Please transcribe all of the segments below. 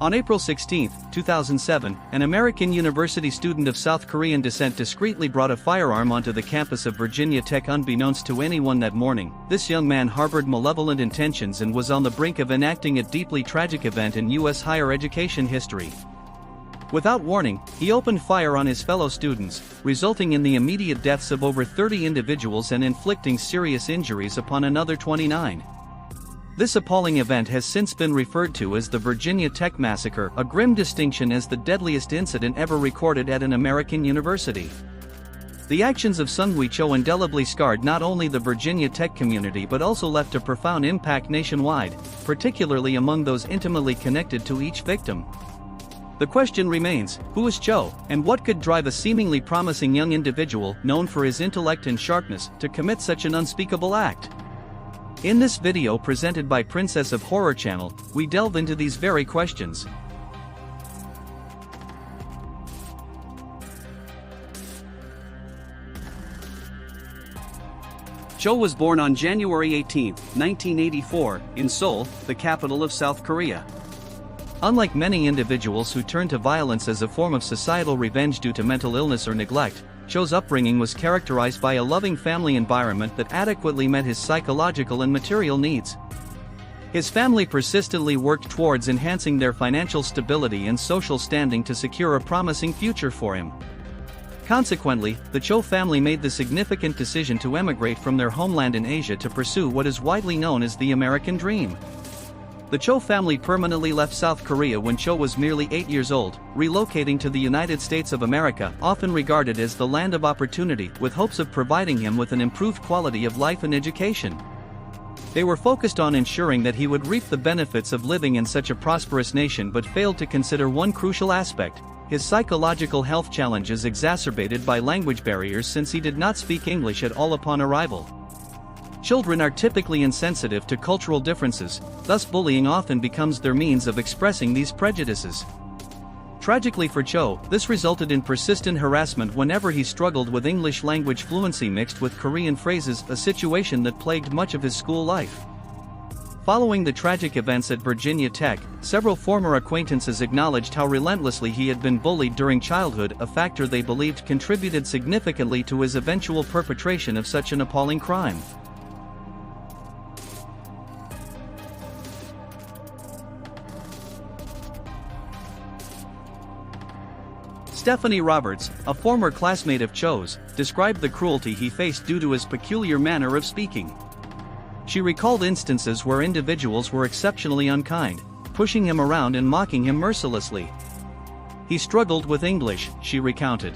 On April 16, 2007, an American university student of South Korean descent discreetly brought a firearm onto the campus of Virginia Tech unbeknownst to anyone that morning. This young man harbored malevolent intentions and was on the brink of enacting a deeply tragic event in U.S. higher education history. Without warning, he opened fire on his fellow students, resulting in the immediate deaths of over 30 individuals and inflicting serious injuries upon another 29. This appalling event has since been referred to as the Virginia Tech Massacre, a grim distinction as the deadliest incident ever recorded at an American university. The actions of Seung-Hui Cho indelibly scarred not only the Virginia Tech community but also left a profound impact nationwide, particularly among those intimately connected to each victim. The question remains, who is Cho, and what could drive a seemingly promising young individual, known for his intellect and sharpness, to commit such an unspeakable act? In this video presented by Princess of Horror Channel, we delve into these very questions. Cho was born on January 18, 1984, in Seoul, the capital of South Korea. Unlike many individuals who turn to violence as a form of societal revenge due to mental illness or neglect, Cho's upbringing was characterized by a loving family environment that adequately met his psychological and material needs. His family persistently worked towards enhancing their financial stability and social standing to secure a promising future for him. Consequently, the Cho family made the significant decision to emigrate from their homeland in Asia to pursue what is widely known as the American dream. The Cho family permanently left South Korea when Cho was merely 8 years old, relocating to the United States of America, often regarded as the land of opportunity, with hopes of providing him with an improved quality of life and education. They were focused on ensuring that he would reap the benefits of living in such a prosperous nation but failed to consider one crucial aspect: his psychological health challenges exacerbated by language barriers since he did not speak English at all upon arrival. Children are typically insensitive to cultural differences, thus bullying often becomes their means of expressing these prejudices. Tragically for Cho, this resulted in persistent harassment whenever he struggled with English language fluency mixed with Korean phrases, a situation that plagued much of his school life. Following the tragic events at Virginia Tech, several former acquaintances acknowledged how relentlessly he had been bullied during childhood, a factor they believed contributed significantly to his eventual perpetration of such an appalling crime. Stephanie Roberts, a former classmate of Cho's, described the cruelty he faced due to his peculiar manner of speaking. She recalled instances where individuals were exceptionally unkind, pushing him around and mocking him mercilessly. He struggled with English, she recounted.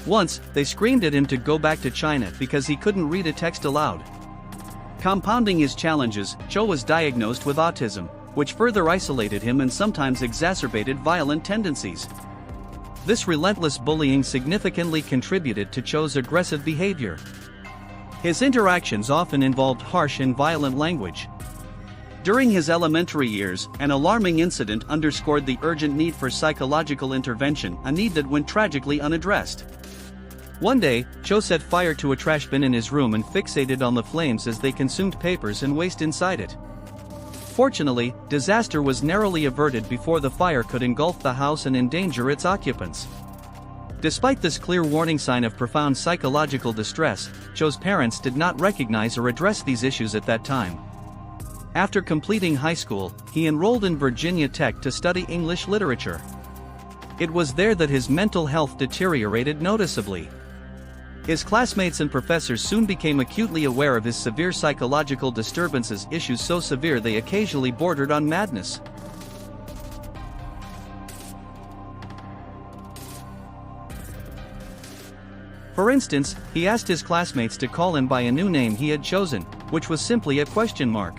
Once, they screamed at him to go back to China because he couldn't read a text aloud. Compounding his challenges, Cho was diagnosed with autism, which further isolated him and sometimes exacerbated violent tendencies. This relentless bullying significantly contributed to Cho's aggressive behavior. His interactions often involved harsh and violent language. During his elementary years, an alarming incident underscored the urgent need for psychological intervention, a need that went tragically unaddressed. One day, Cho set fire to a trash bin in his room and fixated on the flames as they consumed papers and waste inside it. Fortunately, disaster was narrowly averted before the fire could engulf the house and endanger its occupants. Despite this clear warning sign of profound psychological distress, Cho's parents did not recognize or address these issues at that time. After completing high school, he enrolled in Virginia Tech to study English literature. It was there that his mental health deteriorated noticeably. His classmates and professors soon became acutely aware of his severe psychological disturbances, issues so severe they occasionally bordered on madness. For instance, he asked his classmates to call him by a new name he had chosen, which was simply a question mark.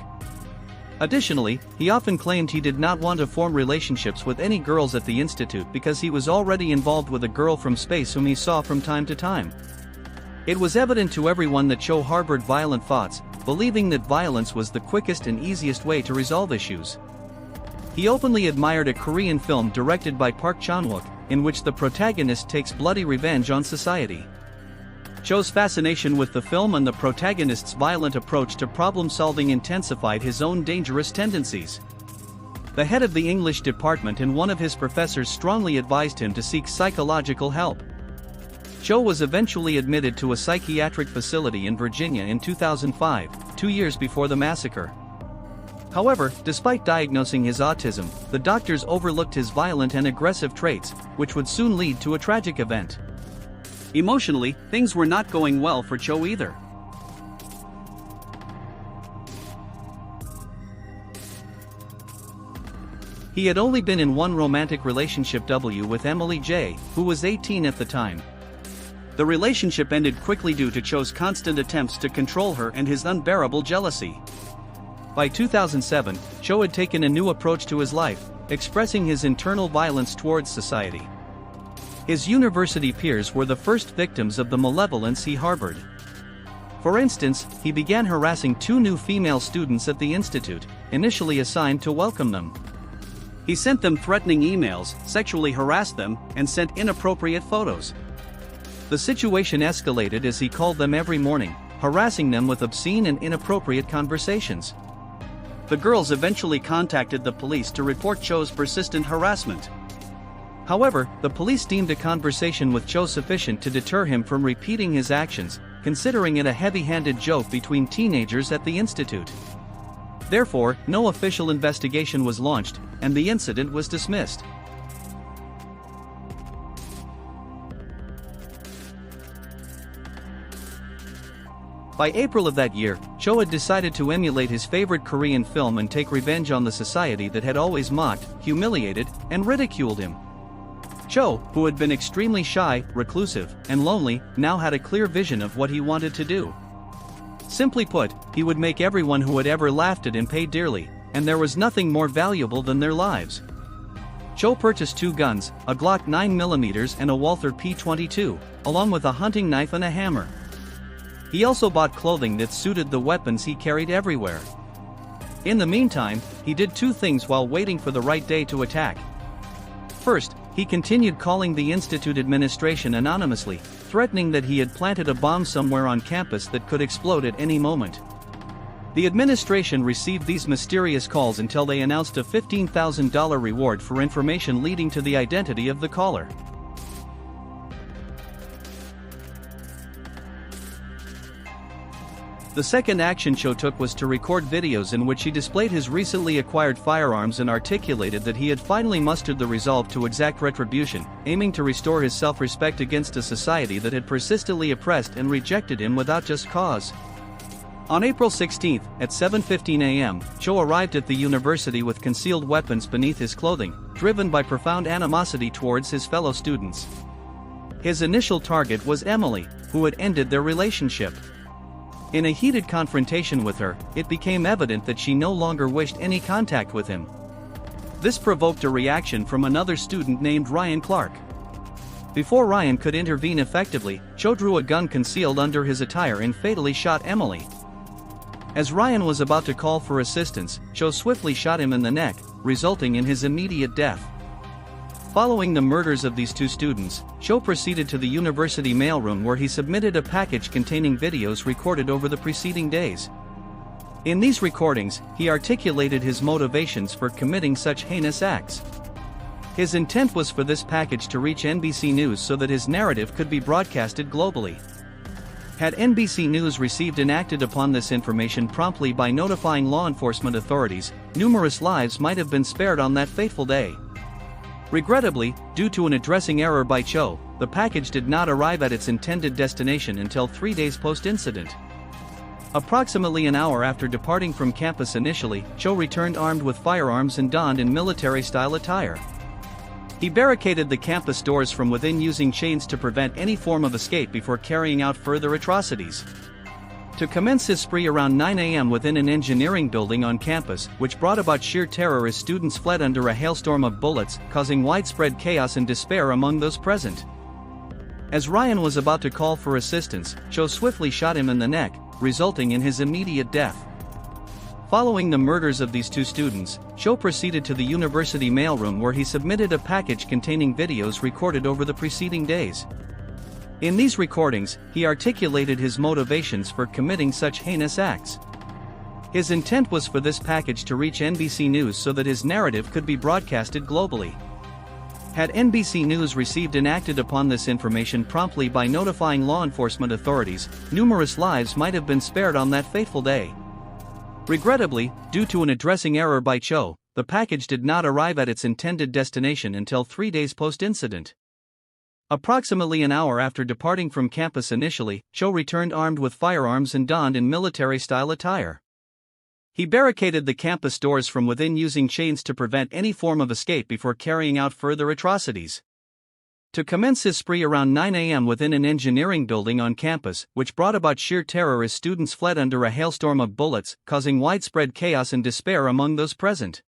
Additionally, he often claimed he did not want to form relationships with any girls at the institute because he was already involved with a girl from space whom he saw from time to time. It was evident to everyone that Cho harbored violent thoughts, believing that violence was the quickest and easiest way to resolve issues. He openly admired a Korean film directed by Park Chan-wook, in which the protagonist takes bloody revenge on society. Cho's fascination with the film and the protagonist's violent approach to problem-solving intensified his own dangerous tendencies. The head of the English department and one of his professors strongly advised him to seek psychological help. Cho was eventually admitted to a psychiatric facility in Virginia in 2005, 2 years before the massacre. However, despite diagnosing his autism, the doctors overlooked his violent and aggressive traits, which would soon lead to a tragic event. Emotionally, things were not going well for Cho either. He had only been in one romantic relationship with Emily J., who was 18 at the time. The relationship ended quickly due to Cho's constant attempts to control her and his unbearable jealousy. By 2007, Cho had taken a new approach to his life, expressing his internal violence towards society. His university peers were the first victims of the malevolence he harbored. For instance, he began harassing 2 new female students at the institute, initially assigned to welcome them. He sent them threatening emails, sexually harassed them, and sent inappropriate photos. The situation escalated as he called them every morning, harassing them with obscene and inappropriate conversations. The girls eventually contacted the police to report Cho's persistent harassment. However, the police deemed a conversation with Cho sufficient to deter him from repeating his actions, considering it a heavy-handed joke between teenagers at the institute. Therefore, no official investigation was launched, and the incident was dismissed. By April of that year, Cho had decided to emulate his favorite Korean film and take revenge on the society that had always mocked, humiliated, and ridiculed him. Cho, who had been extremely shy, reclusive, and lonely, now had a clear vision of what he wanted to do. Simply put, he would make everyone who had ever laughed at him pay dearly, and there was nothing more valuable than their lives. Cho purchased 2 guns, a Glock 9mm and a Walther P22, along with a hunting knife and a hammer. He also bought clothing that suited the weapons he carried everywhere. In the meantime, he did 2 things while waiting for the right day to attack. First, he continued calling the institute administration anonymously, threatening that he had planted a bomb somewhere on campus that could explode at any moment. The administration received these mysterious calls until they announced a $15,000 reward for information leading to the identity of the caller. The second action Cho took was to record videos in which he displayed his recently acquired firearms and articulated that he had finally mustered the resolve to exact retribution, aiming to restore his self-respect against a society that had persistently oppressed and rejected him without just cause. On April 16, at 7:15 a.m., Cho arrived at the university with concealed weapons beneath his clothing, driven by profound animosity towards his fellow students. His initial target was Emily, who had ended their relationship. In a heated confrontation with her, it became evident that she no longer wished any contact with him. This provoked a reaction from another student named Ryan Clark. Before Ryan could intervene effectively, Cho drew a gun concealed under his attire and fatally shot Emily. As Ryan was about to call for assistance, Cho swiftly shot him in the neck, resulting in his immediate death. Following the murders of these 2 students, Cho proceeded to the university mailroom where he submitted a package containing videos recorded over the preceding days. In these recordings, he articulated his motivations for committing such heinous acts. His intent was for this package to reach NBC News so that his narrative could be broadcasted globally. Had NBC News received and acted upon this information promptly by notifying law enforcement authorities, numerous lives might have been spared on that fateful day. Regrettably, due to an addressing error by Cho, the package did not arrive at its intended destination until 3 days post-incident. Approximately an hour after departing from campus initially, Cho returned armed with firearms and donned in military-style attire. He barricaded the campus doors from within using chains to prevent any form of escape before carrying out further atrocities. To commence his spree around 9 a.m. within an engineering building on campus, which brought about sheer terror as students fled under a hailstorm of bullets, causing widespread chaos and despair among those present. As Ryan was about to call for assistance, Cho swiftly shot him in the neck, resulting in his immediate death. Following the murders of these 2 students, Cho proceeded to the university mailroom where he submitted a package containing videos recorded over the preceding days. In these recordings, he articulated his motivations for committing such heinous acts. His intent was for this package to reach NBC News so that his narrative could be broadcasted globally. Had NBC News received and acted upon this information promptly by notifying law enforcement authorities, numerous lives might have been spared on that fateful day. Regrettably, due to an addressing error by Cho, the package did not arrive at its intended destination until 3 days post-incident. Approximately an hour after departing from campus initially, Cho returned armed with firearms and donned in military-style attire. He barricaded the campus doors from within using chains to prevent any form of escape before carrying out further atrocities. To commence his spree around 9 a.m. within an engineering building on campus, which brought about sheer terror as students fled under a hailstorm of bullets, causing widespread chaos and despair among those present.